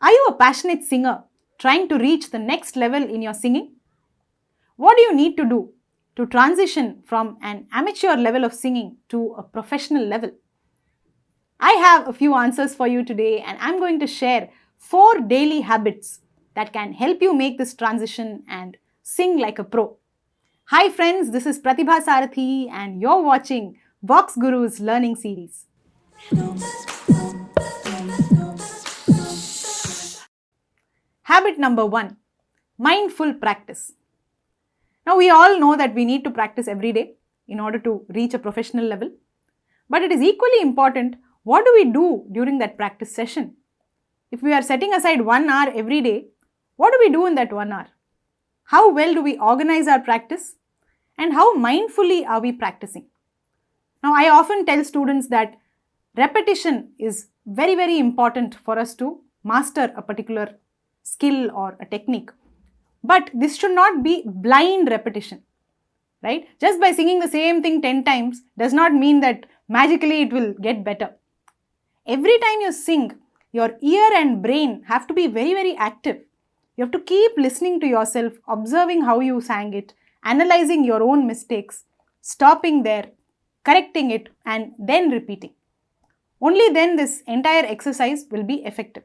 Are you a passionate singer trying to reach the next level in your singing? What do you need to do to transition from an amateur level of singing to a professional level? I have a few answers for you today, and I'm going to share 4 daily habits that can help you make this transition and sing like a pro. Hi friends, this is Pratibha Sarathy and you're watching VoxGuru's learning series. Habit number 1, mindful practice. Now we all know that we need to practice every day in order to reach a professional level. But it is equally important, what do we do during that practice session? If we are setting aside 1 hour every day, what do we do in that 1 hour? How well do we organize our practice? And how mindfully are we practicing? Now I often tell students that repetition is very, very important for us to master a particular skill or a technique. But this should not be blind repetition, right? Just by singing the same thing 10 times does not mean that magically it will get better. Every time you sing, your ear and brain have to be very, very active. You have to keep listening to yourself, observing how you sang it, analyzing your own mistakes, stopping there, correcting it, and then repeating. Only then this entire exercise will be effective.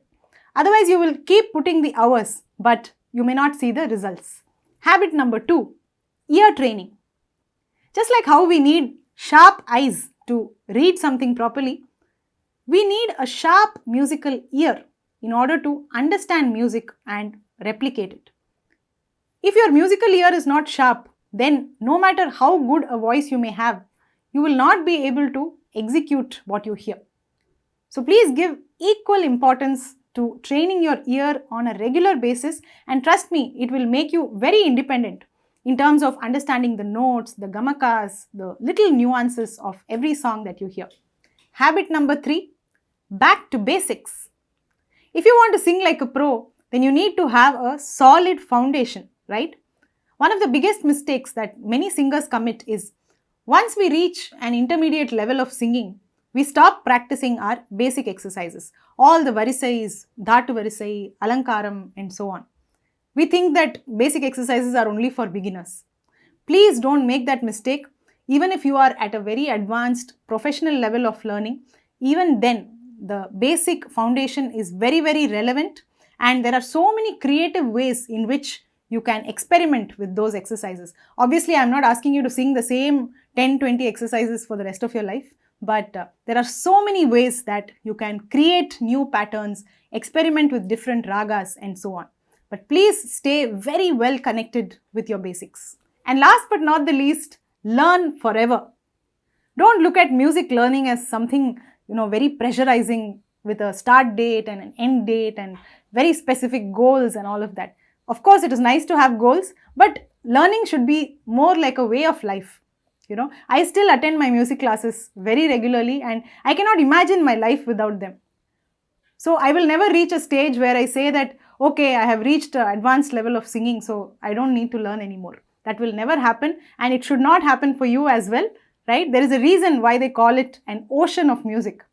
Otherwise, you will keep putting the hours, but you may not see the results. Habit number 2, ear training. Just like how we need sharp eyes to read something properly, we need a sharp musical ear in order to understand music and replicate it. If your musical ear is not sharp, then no matter how good a voice you may have, you will not be able to execute what you hear. So please give equal importance to training your ear on a regular basis, and trust me, it will make you very independent in terms of understanding the notes, the gamakas, the little nuances of every song that you hear. Habit number 3, back to basics. If you want to sing like a pro, then you need to have a solid foundation, right? One of the biggest mistakes that many singers commit is once we reach an intermediate level of singing, we stop practicing our basic exercises. All the varisais, dhatu varisai, alankaram and so on. We think that basic exercises are only for beginners. Please don't make that mistake. Even if you are at a very advanced professional level of learning, even then the basic foundation is very, very relevant, and there are so many creative ways in which you can experiment with those exercises. Obviously, I'm not asking you to sing the same 10-20 exercises for the rest of your life, but there are so many ways that you can create new patterns, experiment with different ragas and so on. But please stay very well connected with your basics. And last but not the least, learn forever. Don't look at music learning as something, very pressurizing with a start date and an end date and very specific goals and all of that. Of course, it is nice to have goals, but learning should be more like a way of life. I still attend my music classes very regularly and I cannot imagine my life without them. So I will never reach a stage where I say that, okay, I have reached an advanced level of singing, so I don't need to learn anymore. That will never happen, and it should not happen for you as well, right? There is a reason why they call it an ocean of music.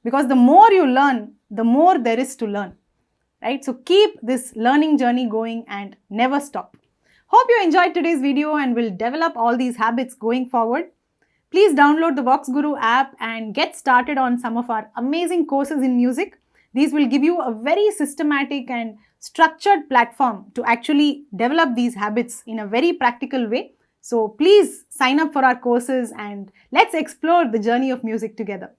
Because the more you learn, the more there is to learn, right? So keep this learning journey going and never stop. Hope you enjoyed today's video and will develop all these habits going forward. Please download the VoxGuru app and get started on some of our amazing courses in music. These will give you a very systematic and structured platform to actually develop these habits in a very practical way. So please sign up for our courses and let's explore the journey of music together.